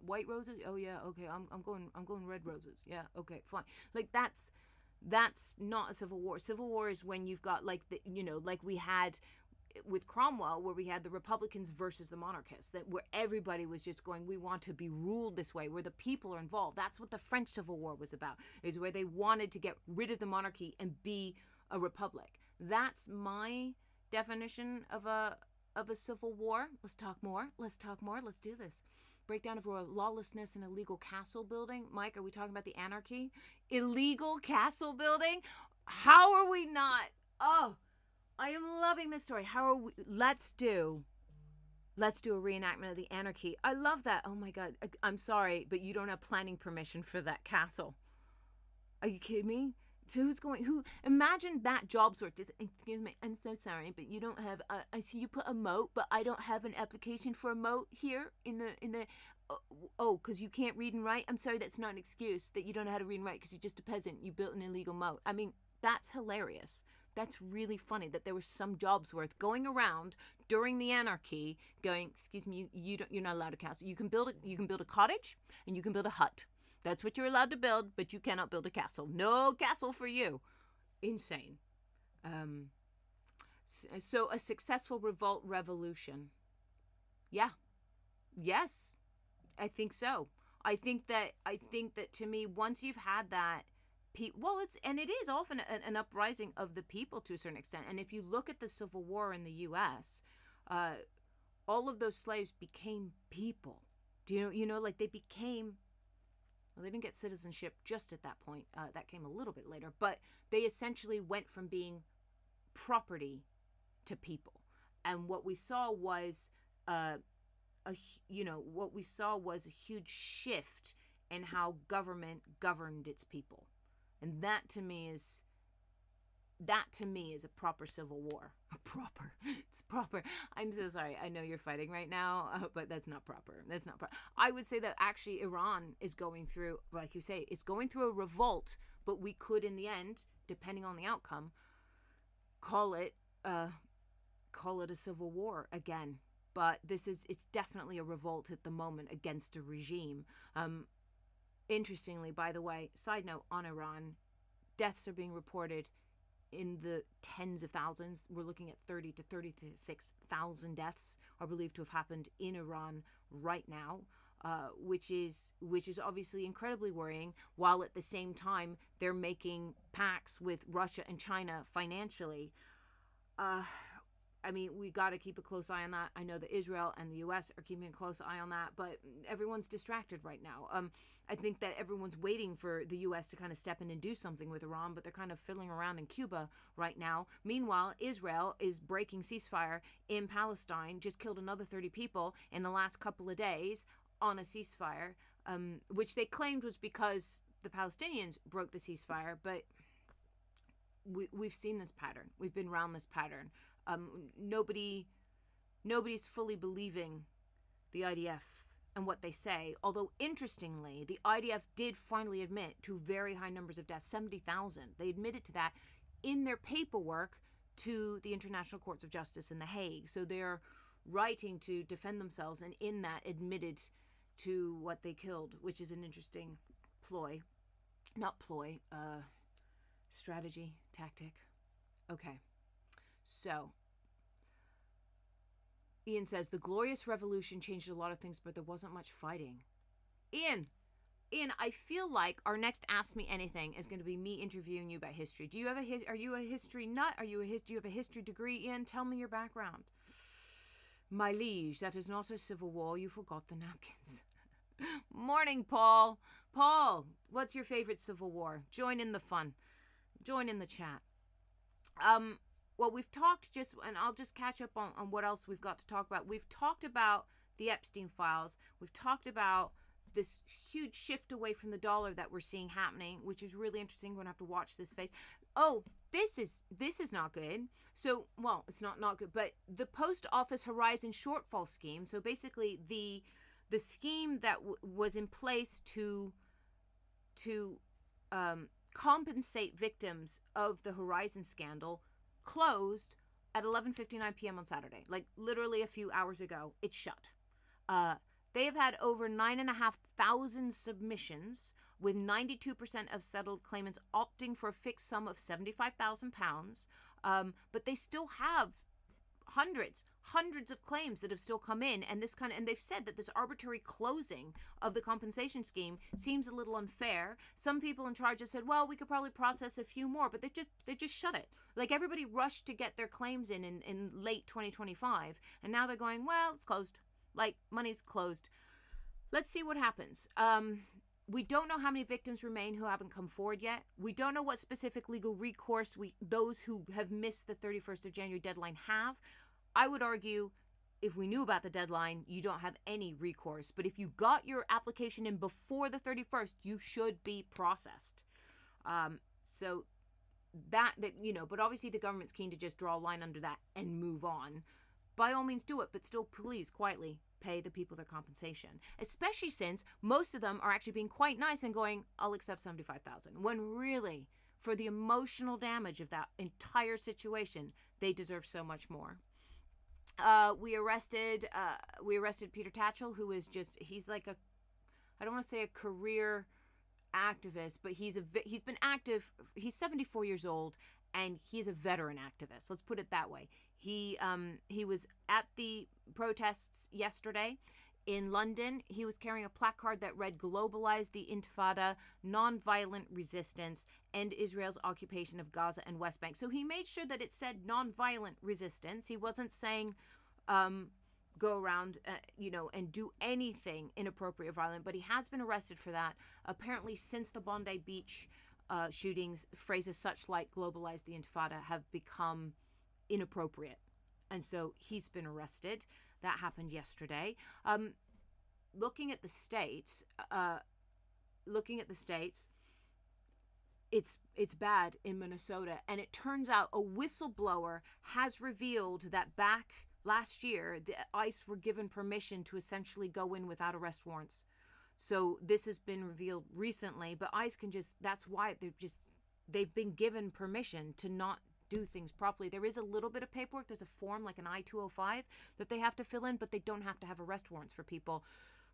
white roses? Oh yeah, okay, I'm going red roses. Yeah, okay, fine. Like that's not a civil war. Civil war is when you've got like we had with Cromwell, where we had the Republicans versus the monarchists, where everybody was just going, we want to be ruled this way, where the people are involved. That's what the French Civil War was about, is where they wanted to get rid of the monarchy and be a republic. That's my definition of a of a civil war. Let's talk more. Let's talk more. Let's do this. Breakdown of lawlessness in illegal castle building. Mike, are we talking about the anarchy? Illegal castle building? How are we not? Oh, I am loving this story. How are we? Let's do a reenactment of the anarchy. I love that. Oh my God. I'm sorry, but you don't have planning permission for that castle. Are you kidding me? So imagine that job sort. Excuse me, I'm so sorry, but you don't have, I see you put a moat, but I don't have an application for a moat here in the, because you can't read and write? I'm sorry, that's not an excuse that you don't know how to read and write because you're just a peasant. You built an illegal moat. I mean, that's hilarious. That's really funny that there was some jobs worth going around during the anarchy going, excuse me, you're not allowed a castle. You can build a cottage and you can build a hut. That's what you're allowed to build, but you cannot build a castle. No castle for you. Insane. So a successful revolt revolution. Yeah. Yes. I think so. I think that to me, once you've had that, it is often an uprising of the people to a certain extent. And if you look at the Civil War in the U.S., all of those slaves became people. Do you know, like they became. Well, they didn't get citizenship just at that point. That came a little bit later, but they essentially went from being property to people. And what we saw was a huge shift in how government governed its people, and that to me is a proper civil war. It's proper. I'm so sorry. I know you're fighting right now, but that's not proper. I would say that actually Iran is going through, like you say, it's going through a revolt, but we could, in the end, depending on the outcome, call it a civil war again. But it's definitely a revolt at the moment against a regime. Interestingly, by the way, side note on Iran, deaths are being reported in the tens of thousands. We're looking at 30 to 36,000 deaths are believed to have happened in Iran right now, which is obviously incredibly worrying, while at the same time they're making pacts with Russia and China financially. I mean, we got to keep a close eye on that. I know that Israel and the U.S. are keeping a close eye on that, but everyone's distracted right now. I think that everyone's waiting for the U.S. to kind of step in and do something with Iran, but they're kind of fiddling around in Cuba right now. Meanwhile, Israel is breaking ceasefire in Palestine, just killed another 30 people in the last couple of days on a ceasefire, which they claimed was because the Palestinians broke the ceasefire, but we've seen this pattern. We've been around this pattern. Nobody's fully believing the IDF and what they say. Although, interestingly, the IDF did finally admit to very high numbers of deaths, 70,000. They admitted to that in their paperwork to the International Courts of Justice in The Hague. So they're writing to defend themselves, and in that admitted to what they killed, which is an interesting strategy, tactic. Okay. So, Ian says, the Glorious Revolution changed a lot of things, but there wasn't much fighting. Ian, I feel like our next Ask Me Anything is going to be me interviewing you about history. Do you have are you a history nut? Do you have a history degree, Ian? Tell me your background. My liege, that is not a civil war. You forgot the napkins. Morning, Paul. Paul, what's your favorite civil war? Join in the fun. Join in the chat. Well, we've talked and I'll just catch up on what else we've got to talk about. We've talked about the Epstein files. We've talked about this huge shift away from the dollar that we're seeing happening, which is really interesting. We're going to have to watch this space. Oh, this is not good. So, well, it's not good, but the Post Office Horizon shortfall scheme. So basically the scheme that was in place to compensate victims of the Horizon scandal closed at 11:59 p.m. on Saturday, like literally a few hours ago. It's shut. They have had over 9,500 submissions, with 92% of settled claimants opting for a fixed sum of £75,000. But they still have hundreds of claims that have still come in, and they've said that this arbitrary closing of the compensation scheme seems a little unfair. Some people in charge have said, well, we could probably process a few more, but they just shut it. Like, everybody rushed to get their claims in late 2025, and now they're going, well, it's closed. Like, money's closed. Let's see what happens. We don't know how many victims remain who haven't come forward yet. We don't know what specific legal recourse those who have missed the 31st of January deadline have. I would argue, if we knew about the deadline, you don't have any recourse. But if you got your application in before the 31st, you should be processed. So that but obviously the government's keen to just draw a line under that and move on. By all means do it, but still please quietly pay the people their compensation, especially since most of them are actually being quite nice and going, I'll accept $75,000, when really, for the emotional damage of that entire situation, they deserve so much more. We arrested Peter Tatchell, who is he's like I don't want to say a career activist, but he's been active. He's 74 years old, and he's a veteran activist. Let's put it that way. He was at the protests yesterday in London. He was carrying a placard that read, "Globalize the Intifada, Nonviolent Resistance, and Israel's occupation of Gaza and West Bank." So he made sure that it said nonviolent resistance. He wasn't saying go around, and do anything inappropriate or violent, but he has been arrested for that. Apparently, since the Bondi Beach shootings, phrases such like "globalize the Intifada" have become inappropriate, and so he's been arrested. That happened yesterday. Looking at the states, it's bad in Minnesota, and it turns out a whistleblower has revealed that back last year, the ICE were given permission to essentially go in without arrest warrants. So this has been revealed recently, but ICE can that's why they've been given permission to not do things properly. There is a little bit of paperwork. There's a form like an I-205 that they have to fill in, but they don't have to have arrest warrants for people.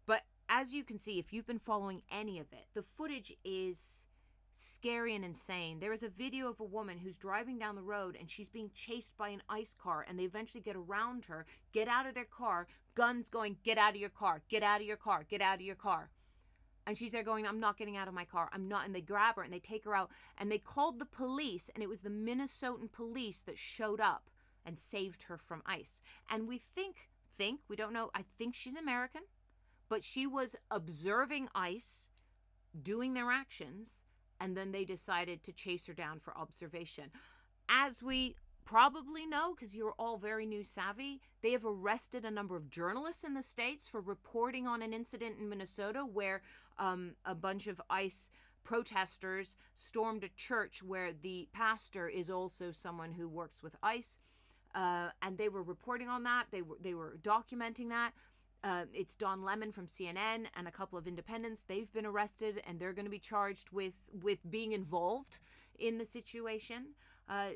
But as you can see, if you've been following any of it, the footage is scary and insane. There is a video of a woman who's driving down the road, and she's being chased by an ICE car, and they eventually get around her, get out of their car, guns going, "Get out of your car, get out of your car, get out of your car." And she's there going, "I'm not getting out of my car. I'm not." And they grab her and they take her out, and they called the police, and it was the Minnesotan police that showed up and saved her from ICE. And we think, we don't know, I think she's American, but she was observing ICE doing their actions, and then they decided to chase her down for observation. As we probably know, because you're all very news savvy, they have arrested a number of journalists in the States for reporting on an incident in Minnesota where a bunch of ICE protesters stormed a church where the pastor is also someone who works with ICE, and they were reporting on that. They were documenting that. It's Don Lemon from CNN and a couple of independents. They've been arrested, and they're going to be charged with being involved in the situation.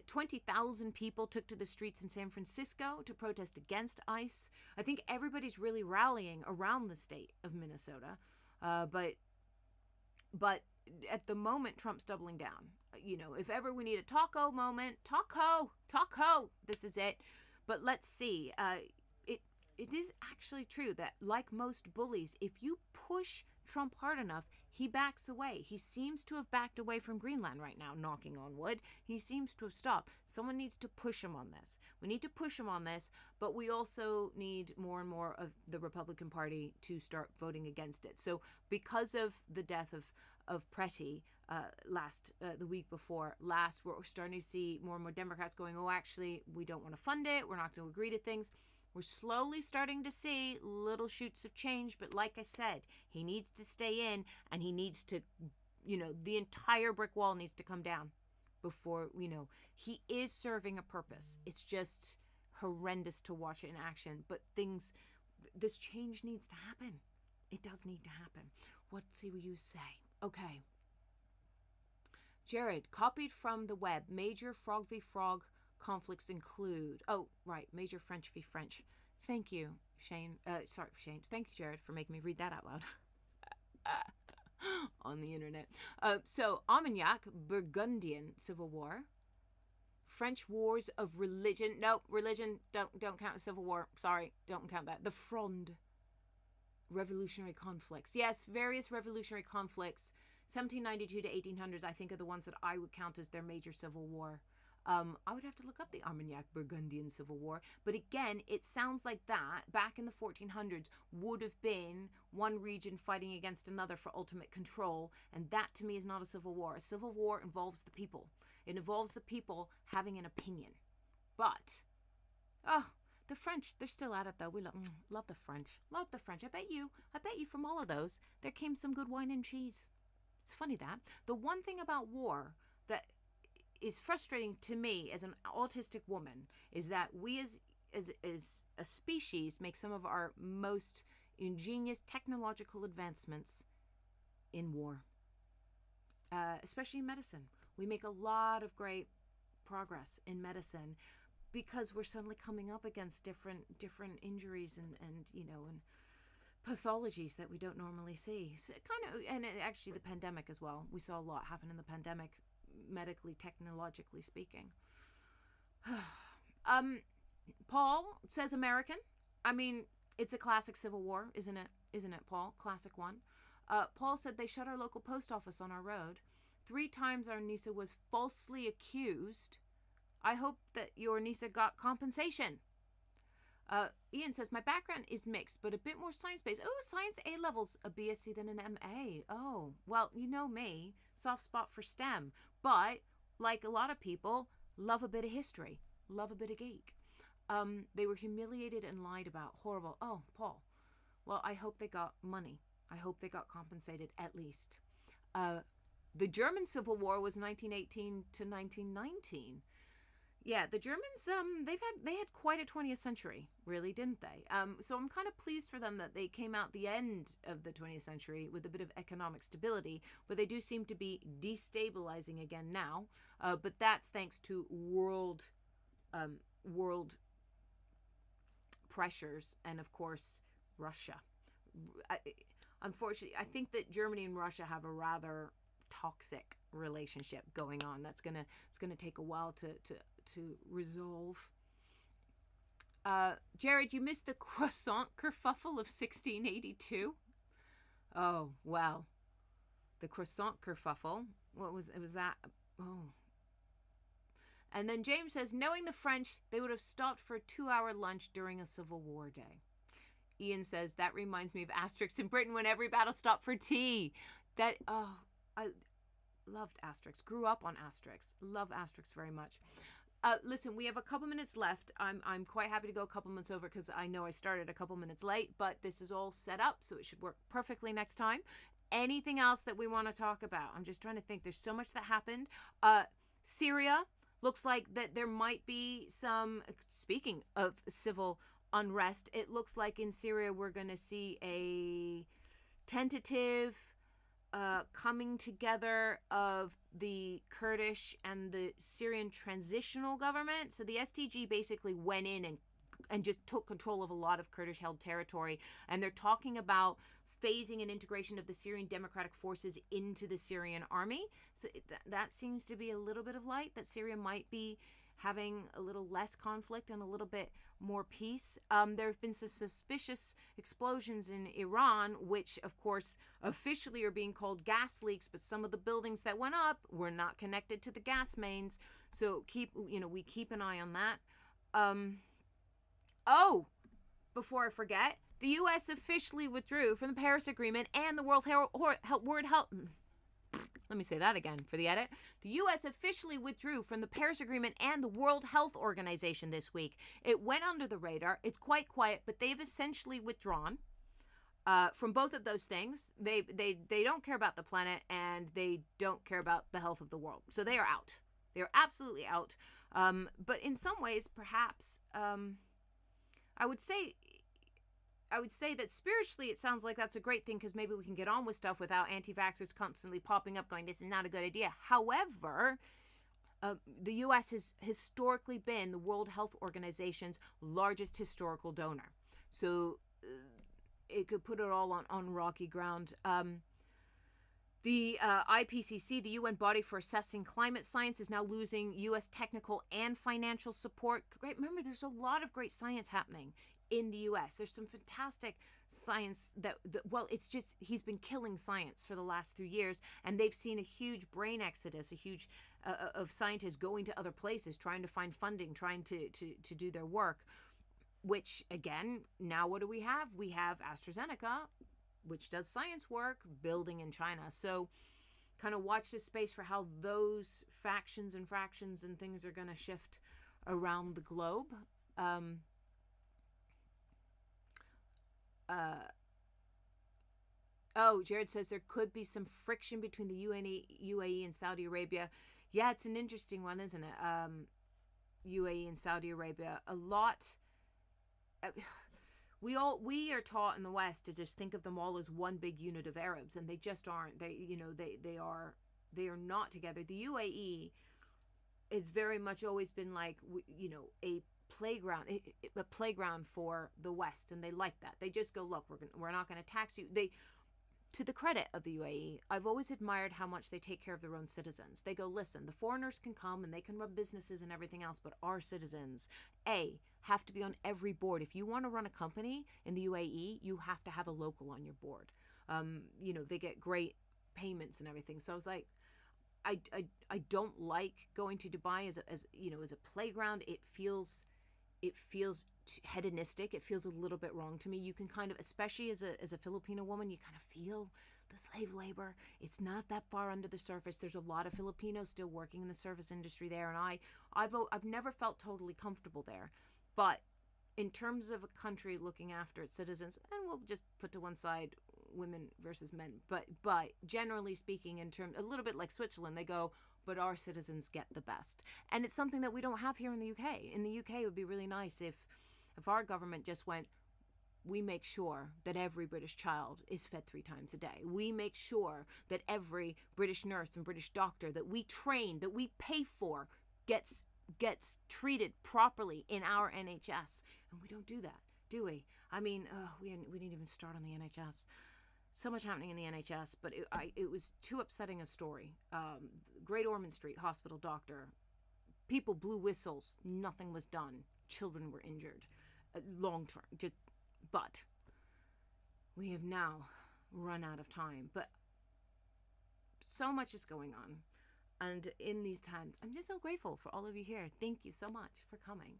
20,000 people took to the streets in San Francisco to protest against ICE. I think everybody's really rallying around the state of Minnesota. But at the moment, Trump's doubling down. If ever we need a taco moment, taco, this is it. But let's see. It is actually true that, like most bullies, if you push Trump hard enough, he backs away. He seems to have backed away from Greenland right now, knocking on wood. He seems to have stopped. Someone needs to push him on this. We need to push him on this, but we also need more and more of the Republican Party to start voting against it. So because of the death of Pretty the week before last, we're starting to see more and more Democrats going, "Oh, actually, we don't want to fund it. We're not going to agree to things." We're slowly starting to see little shoots of change, but like I said, he needs to stay in, and he needs to, the entire brick wall needs to come down before, he is serving a purpose. It's just horrendous to watch it in action, but this change needs to happen. It does need to happen. What see what you say? Okay. Jared, copied from the web, major frog v. frog conflicts include, major French v. French. Thank you, Shane. Shane. Thank you, Jared, for making me read that out loud on the internet. So, Armagnac, Burgundian Civil War. French wars of religion. No, religion, don't count as civil war. Sorry, don't count that. The Fronde. Revolutionary conflicts. Yes, various revolutionary conflicts. 1792 to 1800s, I think, are the ones that I would count as their major civil war. I would have to look up the Armagnac-Burgundian Civil War. But again, it sounds like that, back in the 1400s, would have been one region fighting against another for ultimate control. And that, to me, is not a civil war. A civil war involves the people. It involves the people having an opinion. But, the French, they're still at it, though. We love the French. Love the French. I bet you from all of those, there came some good wine and cheese. It's funny that. The one thing about war that is frustrating to me as an autistic woman is that we as a species make some of our most ingenious technological advancements in war, especially in medicine. We make a lot of great progress in medicine because we're suddenly coming up against different injuries and pathologies that we don't normally see. So actually the pandemic as well. We saw a lot happen in the pandemic, medically, technologically speaking. Paul says American. I mean, it's a classic Civil War, isn't it, Paul? Classic one. Paul said they shut our local post office on our road. 3 times our Nisa was falsely accused. I hope that your Nisa got compensation. Ian says, my background is mixed, but a bit more science-based. Oh, science A-levels, a BSc than an MA. Oh, well, you know me, soft spot for STEM. But, like a lot of people, love a bit of history, love a bit of geek. They were humiliated and lied about. Horrible. Oh, Paul. Well, I hope they got money. I hope they got compensated, at least. The German Civil War was 1918 to 1919. Yeah, the Germans, they had quite a 20th century, really, didn't they? So I'm kind of pleased for them that they came out the end of the 20th century with a bit of economic stability, but they do seem to be destabilizing again now. But that's thanks to world pressures and, of course, Russia. Unfortunately, I think that Germany and Russia have a rather toxic relationship going on. It's gonna take a while to resolve. Jared, you missed the croissant kerfuffle of 1682. Oh, well, the croissant kerfuffle. What was it? Was that? Oh. And then James says, knowing the French, they would have stopped for a 2-hour lunch during a Civil War day. Ian says, that reminds me of Asterix in Britain when every battle stopped for tea. I loved Asterix. Grew up on Asterix. Love Asterix very much. Listen, we have a couple minutes left. I'm quite happy to go a couple minutes over because I know I started a couple minutes late, but this is all set up, so it should work perfectly next time. Anything else that we want to talk about? I'm just trying to think. There's so much that happened. Syria, looks like that there might be some, speaking of civil unrest, it looks like in Syria we're going to see a tentative coming together of the Kurdish and the Syrian transitional government. So the STG basically went in and just took control of a lot of Kurdish-held territory. And they're talking about phasing and integration of the Syrian Democratic Forces into the Syrian army. So that seems to be a little bit of light, that Syria might be having a little less conflict and a little bit more peace. There have been some suspicious explosions in Iran, which of course officially are being called gas leaks, but some of the buildings that went up were not connected to the gas mains. So we keep an eye on that. Before I forget, the U.S. officially withdrew from the Paris Agreement and the World Health. Let me say that again for the edit. The U.S. officially withdrew from the Paris Agreement and the World Health Organization this week. It went under the radar. It's quite quiet, but they've essentially withdrawn from both of those things. They don't care about the planet, and they don't care about the health of the world. So they are out. They are absolutely out. But in some ways, perhaps, I would say that spiritually it sounds like that's a great thing because maybe we can get on with stuff without anti-vaxxers constantly popping up going, this is not a good idea. However, the U.S. has historically been the World Health Organization's largest historical donor. So it could put it all on rocky ground. The IPCC, the UN body for assessing climate science, is now losing U.S. technical and financial support. Great, remember, there's a lot of great science happening in the U.S. There's some fantastic science well, it's just he's been killing science for the last 3 years, and they've seen a huge brain exodus, a huge of scientists going to other places, trying to find funding, trying to do their work. Which again, now what do we have? We have AstraZeneca, which does science work, building in China. So kind of watch this space for how those factions and fractions and things are going to shift around the globe. Jared says there could be some friction between the UAE and Saudi Arabia. Yeah, it's an interesting one, isn't it? UAE and Saudi Arabia. A lot... we are taught in the West to just think of them all as one big unit of Arabs, and they just aren't. They are not together. The UAE has very much always been like, a playground for the West, and they like that. They just go, look, we're not going to tax you. To the credit of the UAE, I've always admired how much they take care of their own citizens. They go, listen, the foreigners can come and they can run businesses and everything else, but our citizens, have to be on every board. If you want to run a company in the UAE, you have to have a local on your board. They get great payments and everything. So I was like, I don't like going to Dubai as a playground. It feels hedonistic. It feels a little bit wrong to me. You can kind of, especially as a Filipino woman, you kind of feel the slave labor. It's not that far under the surface. There's a lot of Filipinos still working in the service industry there, and I've never felt totally comfortable there. But in terms of a country looking after its citizens, and we'll just put to one side women versus men, but generally speaking, in terms a little bit like Switzerland, they go, but our citizens get the best, and it's something that we don't have here in the UK. In the UK, it would be really nice if our government just went, we make sure that every British child is fed 3 times a day. We make sure that every British nurse and British doctor that we train, that we pay for, gets treated properly in our NHS. And we don't do that, do we? I mean, we didn't even start on the NHS. So much happening in the NHS, but it was too upsetting a story. Great Ormond Street Hospital doctor, people blew whistles, nothing was done, children were injured, long term. But we have now run out of time. But so much is going on. And in these times, I'm just so grateful for all of you here. Thank you so much for coming.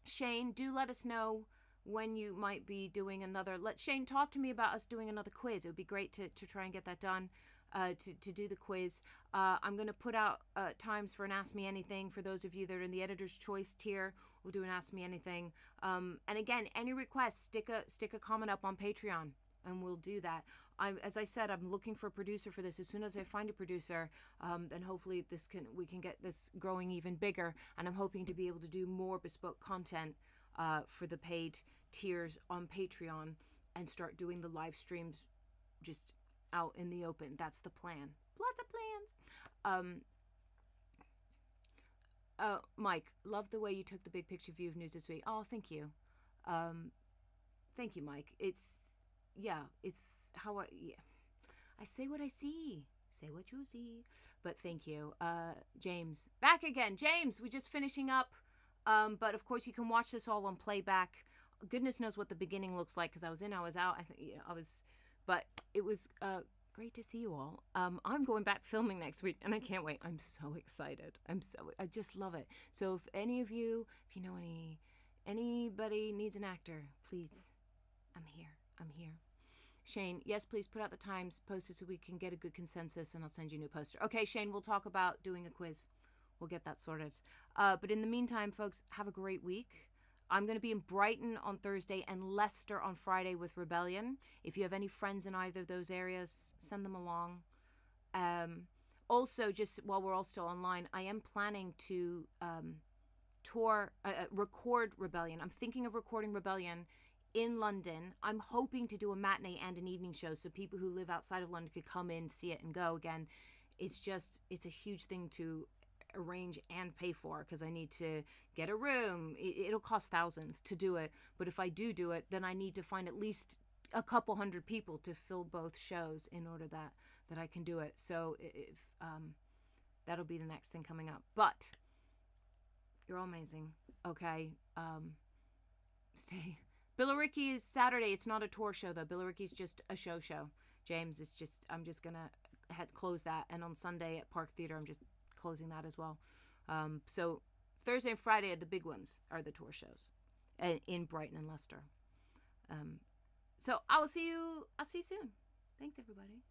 Shane, do let us know when you might be doing another. Let Shane talk to me about us doing another quiz. It would be great to try and get that done, to do the quiz. I'm going to put out times for an Ask Me Anything for those of you that are in the Editor's Choice tier. We'll do an Ask Me Anything. And again, any requests, stick a comment up on Patreon, and we'll do that. As I said, I'm looking for a producer for this. As soon as I find a producer, then hopefully we can get this growing even bigger. And I'm hoping to be able to do more bespoke content for the paid tiers on Patreon and start doing the live streams just out in the open. That's the plan. Lots of plans. Mike, love the way you took the big picture view of news this week. Oh, thank you. Thank you, Mike. It's how I say what I see. Say what you see. But thank you. James, back again. James, we're just finishing up. But of course you can watch this all on playback. Goodness knows what the beginning looks like, because I was in, I was out. But it was great to see you all. I'm going back filming next week, and I can't wait. I'm so excited. I just love it. So if any of you, if you know anybody needs an actor, please, I'm here. Shane, yes, please put out the times posted so we can get a good consensus, and I'll send you a new poster. Okay, Shane, we'll talk about doing a quiz. We'll get that sorted. But in the meantime, folks, have a great week. I'm going to be in Brighton on Thursday and Leicester on Friday with Rebellion. If you have any friends in either of those areas, send them along. Also, just while we're all still online, I am planning to record Rebellion. I'm thinking of recording Rebellion in London. I'm hoping to do a matinee and an evening show so people who live outside of London could come in, see it, and go. Again, it's a huge thing to arrange and pay for, because I need to get a room. It'll cost thousands to do it, but if I do it, then I need to find at least a couple hundred people to fill both shows in order that I can do it. So if that'll be the next thing coming up. But you're all amazing. Okay. Stay. Billericay is Saturday. It's not a tour show though. Billericay's just a show. James is just, I'm just gonna close that. And on Sunday at Park Theater, I'm just closing that as well. So Thursday and Friday are the big ones, are the tour shows in Brighton and Leicester. So I'll see you soon. Thanks everybody.